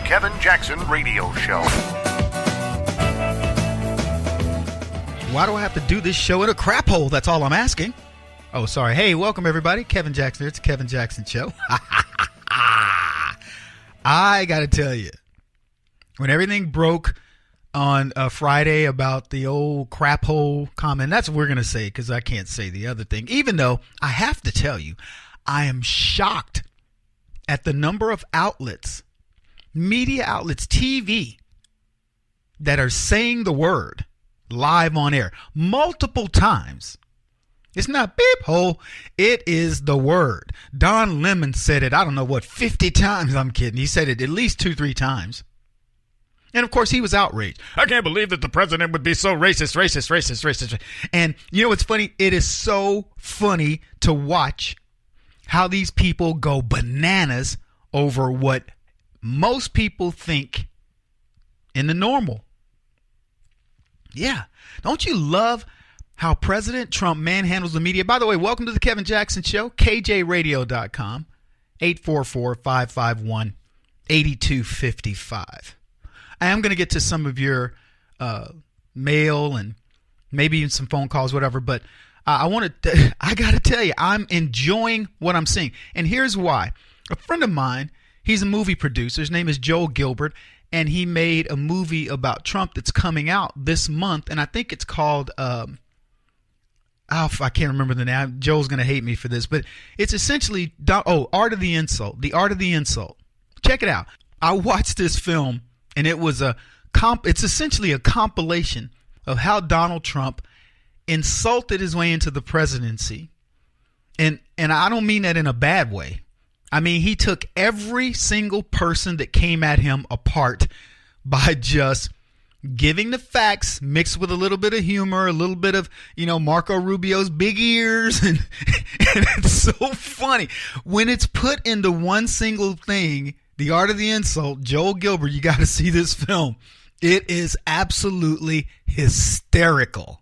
Kevin Jackson Radio Show. Why do I have to do this show in a craphole? That's all I'm asking. Oh, sorry. Hey, welcome everybody. Kevin Jackson here. It's the Kevin Jackson Show. I got to tell you, when everything broke on Friday about the old craphole comment, that's what we're going to say because I can't say the other thing. Even though I have to tell you, I am shocked at the number of outlets, media outlets, TV, that are saying the word live on air multiple times. It's not beep hole. It is the word. Don Lemon said it, I don't know what, 50 times. I'm kidding. He said it at least 2-3 times. And of course he was outraged. I can't believe that the president would be so racist. And you know what's funny? It is so funny to watch how these people go bananas over what most people think in the normal. Yeah. Don't you love how President Trump manhandles the media? By the way, welcome to the Kevin Jackson Show, KJRadio.com, 844-551-8255. I am going to get to some of your mail and maybe even some phone calls, whatever, but I got to tell you, I'm enjoying what I'm seeing. And here's why. A friend of mine, he's a movie producer. His name is Joel Gilbert. And he made a movie about Trump that's coming out this month. And I think it's called, I can't remember the name. Joel's going to hate me for this. But it's essentially, Art of the Insult. The Art of the Insult. Check it out. I watched this film, and it was it's essentially a compilation of how Donald Trump insulted his way into the presidency. And I don't mean that in a bad way. I mean, he took every single person that came at him apart by just giving the facts mixed with a little bit of humor, a little bit of, Marco Rubio's big ears. And it's so funny. When it's put into one single thing, The Art of the Insult, Joel Gilbert, you got to see this film. It is absolutely hysterical.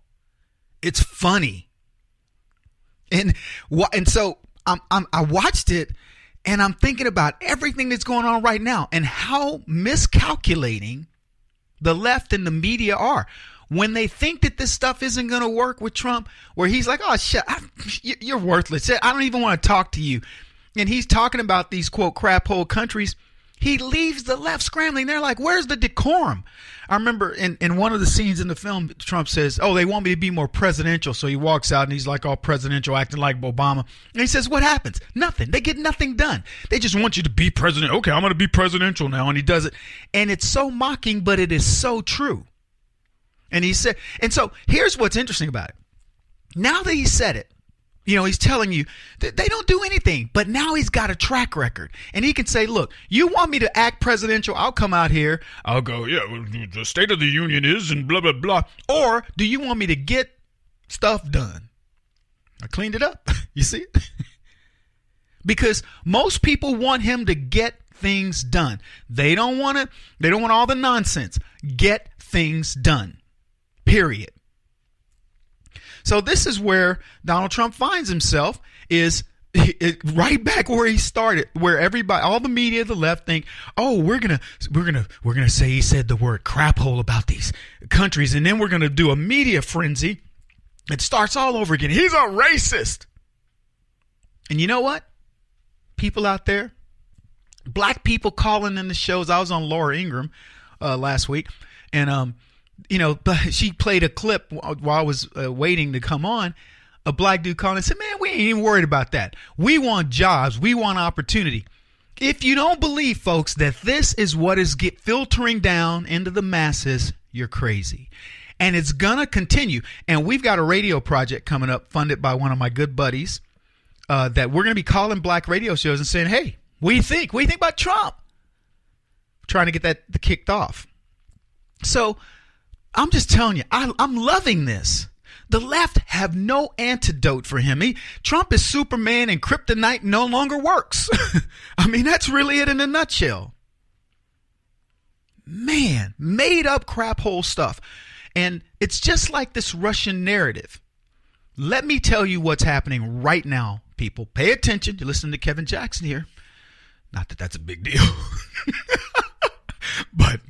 It's funny. And so I watched it. And I'm thinking about everything that's going on right now and how miscalculating the left and the media are when they think that this stuff isn't going to work with Trump, where he's like, oh, shit, you're worthless. I don't even want to talk to you. And he's talking about these, quote, craphole countries. He leaves the left scrambling. They're like, where's the decorum? I remember in one of the scenes in the film, Trump says, oh, they want me to be more presidential. So he walks out and he's like all presidential, acting like Obama. And he says, what happens? Nothing. They get nothing done. They just want you to be president. Okay, I'm going to be presidential now. And he does it. And it's so mocking, but it is so true. And he said, and so here's what's interesting about it. Now that he said it, he's telling you that they don't do anything, but now he's got a track record. And he can say, look, you want me to act presidential? I'll come out here. I'll go, yeah, well, the State of the Union is and blah, blah, blah. Or do you want me to get stuff done? I cleaned it up. You see it? Because most people want him to get things done. They don't want all the nonsense. Get things done. Period. So this is where Donald Trump finds himself, is right back where he started, where everybody, all the media, the left think, oh, we're gonna say he said the word craphole about these countries, and then we're gonna do a media frenzy. It starts all over again. He's a racist. And you know what? People out there, black people calling in the shows. I was on Laura Ingraham last week, and she played a clip while I was waiting to come on. A black dude called and said, man, we ain't even worried about that. We want jobs. We want opportunity. If you don't believe, folks, that this is what is filtering down into the masses, you're crazy. And it's going to continue. And we've got a radio project coming up funded by one of my good buddies that we're going to be calling black radio shows and saying, hey, what do you think? What do you think about Trump? Trying to get that kicked off. So I'm just telling you, I'm loving this. The left have no antidote for him. Trump is Superman and kryptonite no longer works. I mean, that's really it in a nutshell. Man, made up craphole stuff. And it's just like this Russian narrative. Let me tell you what's happening right now, people. Pay attention. You're listening to Kevin Jackson here. Not that that's a big deal. but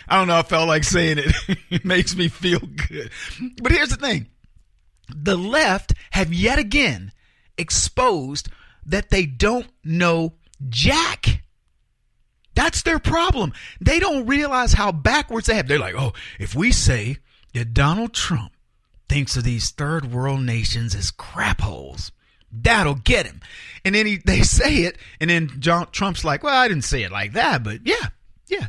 I don't know. I felt like saying it. It makes me feel good. But here's the thing. The left have yet again exposed that they don't know jack. That's their problem. They don't realize how backwards they have. They're like, oh, if we say that Donald Trump thinks of these third world nations as crapholes, that'll get him. And then they say it, and then Trump's like, well, I didn't say it like that, but yeah,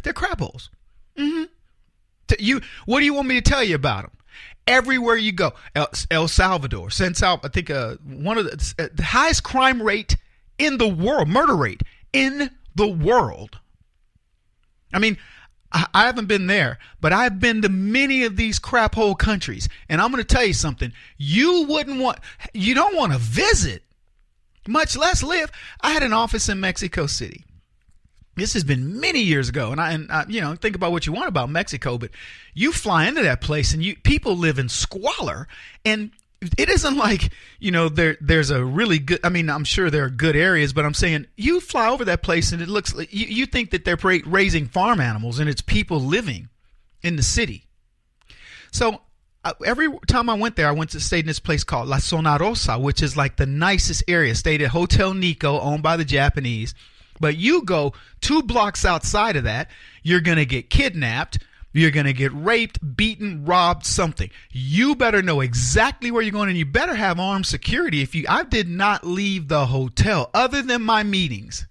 they're crapholes. What do you want me to tell you about them? Everywhere you go, El Salvador, I think one of the highest crime rate in the world, murder rate in the world. I mean, I haven't been there, but I've been to many of these crap hole countries. And I'm going to tell you something. You don't want to visit, much less live. I had an office in Mexico City. This has been many years ago. And I think about what you want about Mexico, but you fly into that place and people live in squalor. And it isn't like, there's a really good, I'm sure there are good areas, but I'm saying you fly over that place and it looks like you think that they're raising farm animals and it's people living in the city. So every time I went there, I stayed in this place called La Zona Rosa, which is like the nicest area. Stayed at Hotel Nico, owned by the Japanese. But you go 2 blocks outside of that, you're going to get kidnapped. You're going to get raped, beaten, robbed, something. You better know exactly where you're going, and you better have armed security. I did not leave the hotel other than my meetings.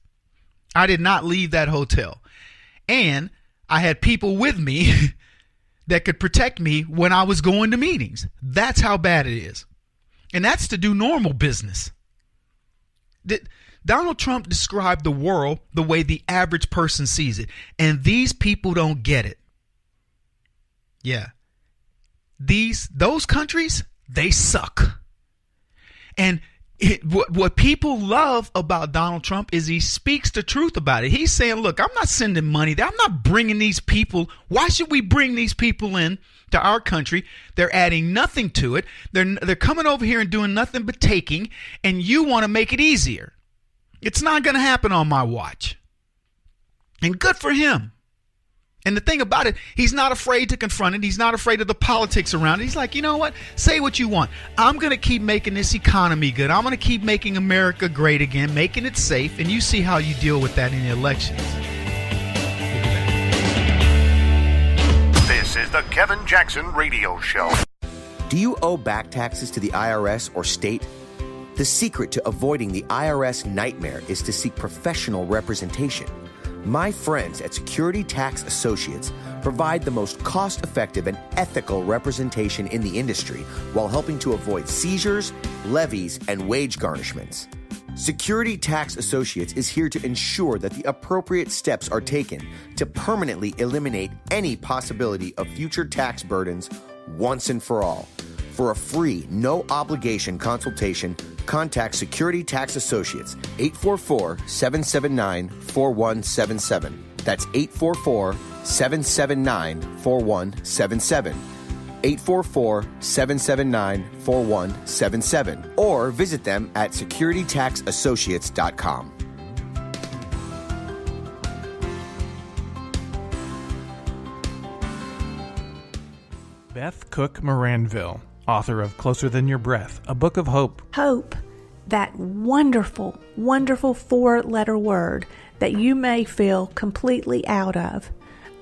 I did not leave that hotel. And I had people with me that could protect me when I was going to meetings. That's how bad it is. And that's to do normal business. Donald Trump described the world the way the average person sees it. And these people don't get it. Yeah. Those countries, they suck. And what people love about Donald Trump is he speaks the truth about it. He's saying, look, I'm not sending money there. I'm not bringing these people. Why should we bring these people in to our country? They're adding nothing to it. They're coming over here and doing nothing but taking, and you want to make it easier. It's not going to happen on my watch. And good for him. And the thing about it, he's not afraid to confront it. He's not afraid of the politics around it. He's like, you know what? Say what you want. I'm going to keep making this economy good. I'm going to keep making America great again, making it safe. And you see how you deal with that in the elections. This is the Kevin Jackson Radio Show. Do you owe back taxes to the IRS or state? The secret to avoiding the IRS nightmare is to seek professional representation. My friends at Security Tax Associates provide the most cost-effective and ethical representation in the industry while helping to avoid seizures, levies, and wage garnishments. Security Tax Associates is here to ensure that the appropriate steps are taken to permanently eliminate any possibility of future tax burdens once and for all. For a free, no-obligation consultation, contact Security Tax Associates, 844-779-4177. That's 844-779-4177. 844-779-4177. Or visit them at securitytaxassociates.com. Beth Cook Moranville, author of Closer Than Your Breath, a book of hope. Hope, that wonderful, wonderful 4-letter word that you may feel completely out of.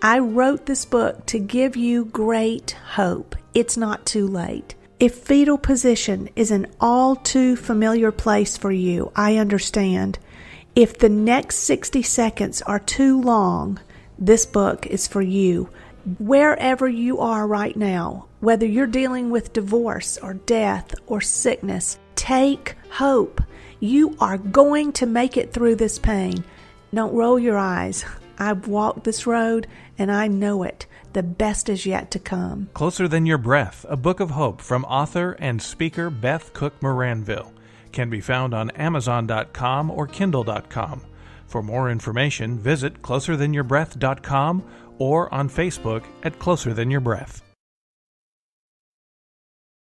I wrote this book to give you great hope. It's not too late. If fetal position is an all too familiar place for you, I understand. If the next 60 seconds are too long, this book is for you. Wherever you are right now, whether you're dealing with divorce or death or sickness, take hope. You are going to make it through this pain. Don't roll your eyes. I've walked this road and I know it. The best is yet to come. Closer Than Your Breath, a book of hope from author and speaker Beth Cook Moranville, can be found on Amazon.com or Kindle.com. For more information, visit closerthanyourBreath.com or on Facebook at Closer Than Your Breath.